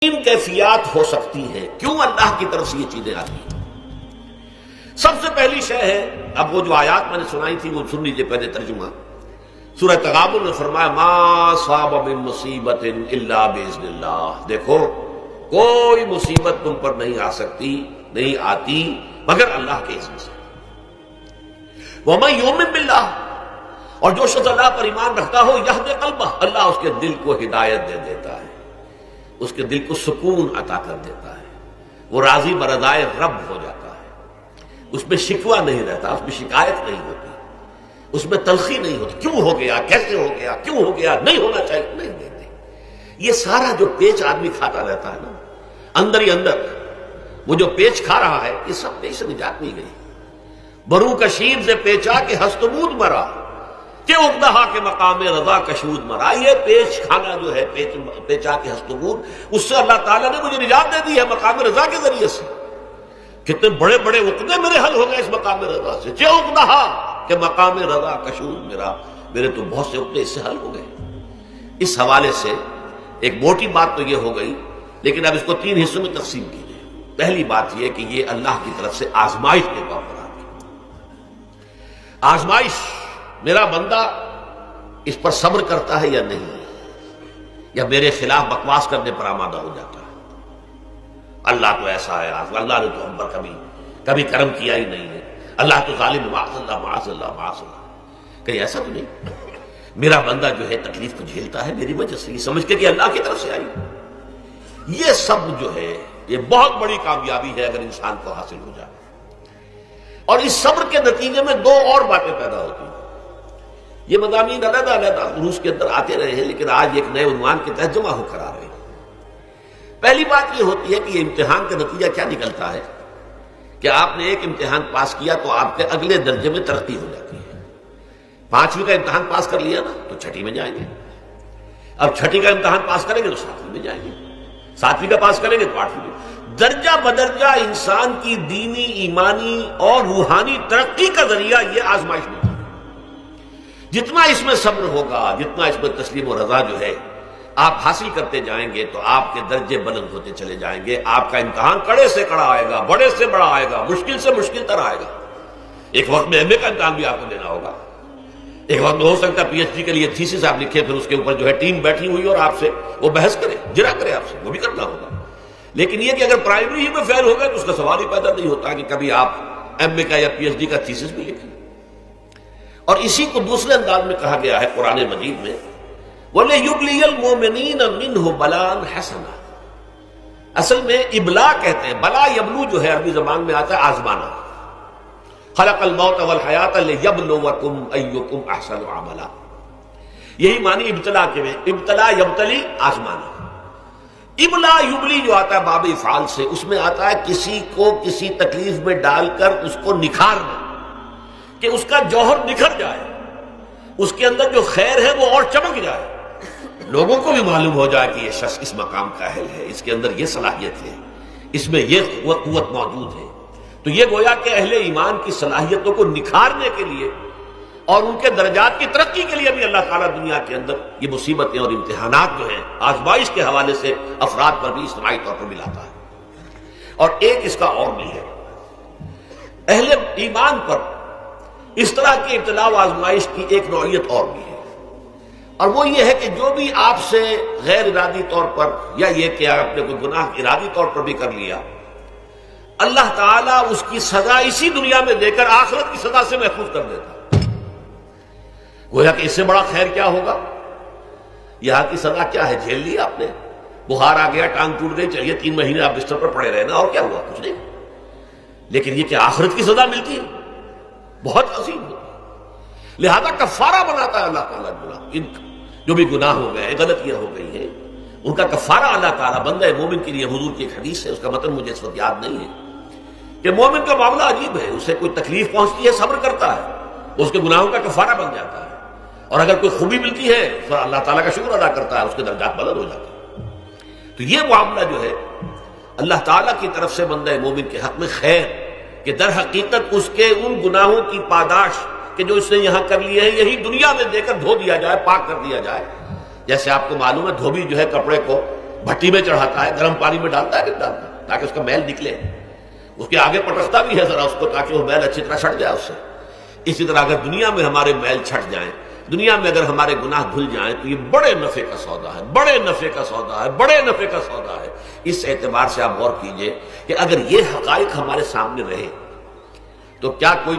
تین کیفیات ہو سکتی ہیں کیوں اللہ کی طرف سے یہ چیزیں آتی ہیں۔ سب سے پہلی شے ہے، اب وہ جو آیات میں نے سنائی تھی وہ سن لیجیے پہلے ترجمہ۔ سورہ تغابن نے فرمایا ما صاب من مصیبت الا باذن اللہ، دیکھو کوئی مصیبت تم پر نہیں آ سکتی، نہیں آتی مگر اللہ کے اذن سے۔ ومن یؤمن باللہ، اور جو شخص اللہ پر ایمان رکھتا ہو یہد قلبہ، اللہ اس کے دل کو ہدایت دے دیتا ہے، اس کے دل کو سکون عطا کر دیتا ہے، وہ راضی برضائے رب ہو جاتا ہے، اس میں شکوہ نہیں رہتا، اس میں شکایت نہیں ہوتی، اس میں تلخی نہیں ہوتی، کیوں ہو گیا، کیسے ہو گیا، کیوں ہو گیا، نہیں ہونا چاہیے، نہیں دیتے۔ یہ سارا جو پیچ آدمی کھاتا رہتا ہے نا اندر ہی اندر، وہ جو پیچ کھا رہا ہے، یہ سب پیچ سے نجات نہیں گئی۔ برو کشید سے پیچا کہ ہستمود مرا، کہ اقدہا کے مقام رضا کشود مرا۔ یہ پیچ کھانا جو ہے، پیچا کے ہستمود، اس سے اللہ تعالیٰ نے مجھے نجات دے دی ہے مقام رضا کے ذریعے سے۔ کتنے بڑے بڑے عقدے میرے حل ہو گئے اس مقام رضا سے، کہ اقدہا کہ مقام رضا کشود میرا، میرے تو بہت سے عقدے اس سے حل ہو گئے۔ اس حوالے سے ایک موٹی بات تو یہ ہو گئی، لیکن اب اس کو تین حصوں میں تقسیم کیجیے۔ پہلی بات یہ کہ یہ اللہ کی طرف سے آزمائش کے طور پر آتی ہے۔ آزمائش، میرا بندہ اس پر صبر کرتا ہے یا نہیں، یا میرے خلاف بکواس کرنے پر آمادہ ہو جاتا ہے۔ اللہ تو ایسا ہے، اللہ نے تو ہم پر کبھی کرم کیا ہی نہیں ہے، اللہ تو ظالم، معاذ اللہ معاذ اللہ معاذ اللہ۔ کہیں ایسا تو نہیں، میرا بندہ جو ہے تکلیف کو جھیلتا ہے میری وجہ سے، یہ سمجھ کے کہ اللہ کی طرف سے آئی۔ یہ سب جو ہے یہ بہت بڑی کامیابی ہے اگر انسان کو حاصل ہو جائے۔ اور اس صبر کے نتیجے میں دو اور باتیں پیدا ہوتی ہیں۔ یہ مضامین علیحدہ علیحدہ دروس کے اندر آتے رہے ہیں، لیکن آج ایک نئے عنوان کے تحت جمع ہو کر آ رہے ہیں۔ پہلی بات یہ ہوتی ہے کہ یہ امتحان کا نتیجہ کیا نکلتا ہے کہ آپ نے ایک امتحان پاس کیا تو آپ کے اگلے درجے میں ترقی ہو جاتی ہے۔ 5ویں کا امتحان پاس کر لیا نا تو 6ٹھی میں جائیں گے، اب 6ٹھی کا امتحان پاس کریں گے تو 7ویں میں جائیں گے، 7ویں کا پاس کریں گے تو 8ویں میں۔ درجہ بدرجہ انسان کی دینی، ایمانی اور روحانی ترقی کا ذریعہ یہ آزمائش نہیں ہے۔ جتنا اس میں صبر ہوگا، جتنا اس میں تسلیم و رضا جو ہے آپ حاصل کرتے جائیں گے تو آپ کے درجے بلند ہوتے چلے جائیں گے۔ آپ کا امتحان کڑے سے کڑا آئے گا، بڑے سے بڑا آئے گا، مشکل سے مشکل تر آئے گا۔ ایک وقت میں MA کا امتحان بھی آپ کو دینا ہوگا، ایک وقت میں ہو سکتا ہے PhD کے لیے تھیسس آپ لکھیں، پھر اس کے اوپر جو ہے ٹیم بیٹھی ہوئی اور آپ سے وہ بحث کرے، جرا کرے آپ سے، وہ بھی کرنا ہوگا۔ لیکن یہ کہ اگر پرائمری ہی میں فیل ہو گئے تو اس کا سوال ہی پیدا نہیں ہوتا کہ کبھی آپ MA کا یا PhD کا تھیسس بھی لکھیں۔ اور اسی کو دوسرے انداز میں کہا گیا ہے قرآن مجید میں، وَلِيُبْلِيَ الْمُؤْمِنِينَ مِنْهُ بَلَاءً حَسَنًا۔ اصل میں ابلا کہتے ہیں، بلا یبلو جو ہے عربی زبان میں آتا ہے آزمانا۔ خلق الموت والحیات لیبلوکم ایکم احسن عملا، یہی معنی ابتلا کے میں، ابتلا یبتلی آزمانا۔ ابلا یبلی جو آتا ہے باب افعال سے، اس میں آتا ہے کسی کو کسی تکلیف میں ڈال کر اس کو نکھارنا، کہ اس کا جوہر نکھر جائے، اس کے اندر جو خیر ہے وہ اور چمک جائے، لوگوں کو بھی معلوم ہو جائے کہ یہ شخص اس مقام کا اہل ہے، اس کے اندر یہ صلاحیت ہے، اس میں یہ قوت موجود ہے۔ تو یہ گویا کہ اہل ایمان کی صلاحیتوں کو نکھارنے کے لیے اور ان کے درجات کی ترقی کے لیے بھی اللہ تعالیٰ دنیا کے اندر یہ مصیبتیں اور امتحانات جو ہیں آزمائش کے حوالے سے افراد پر بھی اجتماعی طور پر بھی لاتا ہے۔ اور ایک اس کا اور بھی ہے، اہل ایمان پر اس طرح کی ابتلا و آزمائش کی ایک نوعیت اور بھی ہے، اور وہ یہ ہے کہ جو بھی آپ سے غیر ارادی طور پر، یا یہ کہ آپ نے کوئی گناہ ارادی طور پر بھی کر لیا، اللہ تعالیٰ اس کی سزا اسی دنیا میں دے کر آخرت کی سزا سے محفوظ کر دیتا۔ گویا کہ اس سے بڑا خیر کیا ہوگا؟ یہاں کی سزا کیا ہے، جھیل لی آپ نے، بخار آ گیا، ٹانگ ٹوٹ گئی، چلیے 3 مہینے آپ بستر پر پڑے رہنا، اور کیا ہوا، کچھ نہیں۔ لیکن یہ کہ آخرت کی سزا ملتی ہے، بہت عظیم ہوتی ہے۔ لہذا کفارہ بناتا ہے اللہ تعالیٰ ان جو بھی گناہ ہو گئے، غلطیاں ہو گئی ہیں، ان کا کفارہ اللہ تعالیٰ بندہ مومن کے لیے، حضور کی ایک حدیث ہے، اس کا متن مجھے اس وقت یاد نہیں ہے، کہ مومن کا معاملہ عجیب ہے، اسے کوئی تکلیف پہنچتی ہے صبر کرتا ہے، اس کے گناہوں کا کفارہ بن جاتا ہے، اور اگر کوئی خوبی ملتی ہے تو اللہ تعالیٰ کا شکر ادا کرتا ہے، اس کے درجات بلند ہو جاتے ہیں۔ تو یہ معاملہ جو ہے اللہ تعالیٰ کی طرف سے بندہ مومن کے حق میں خیر، کہ در حقیقت اس کے ان گناہوں کی پاداش کہ جو اس نے یہاں کر لیے ہیں یہی دنیا میں دے کر دھو دیا جائے، پاک کر دیا جائے۔ جیسے آپ کو معلوم ہے دھوبی جو ہے کپڑے کو بھٹی میں چڑھاتا ہے، گرم پانی میں ڈالتا ہے نہیں ڈالتا، تاکہ اس کا میل نکلے، اس کے آگے پٹکتا بھی ہے ذرا اس کو تاکہ وہ میل اچھی طرح چھٹ جائے اس سے۔ اسی طرح اگر دنیا میں ہمارے میل چھٹ جائیں، دنیا میں اگر ہمارے گناہ دھل جائیں تو یہ بڑے نفع کا سودا ہے، بڑے نفع کا سودا ہے، بڑے نفع کا سودا ہے۔ اس اعتبار سے آپ غور کیجئے کہ اگر یہ حقائق ہمارے سامنے رہے تو کیا کوئی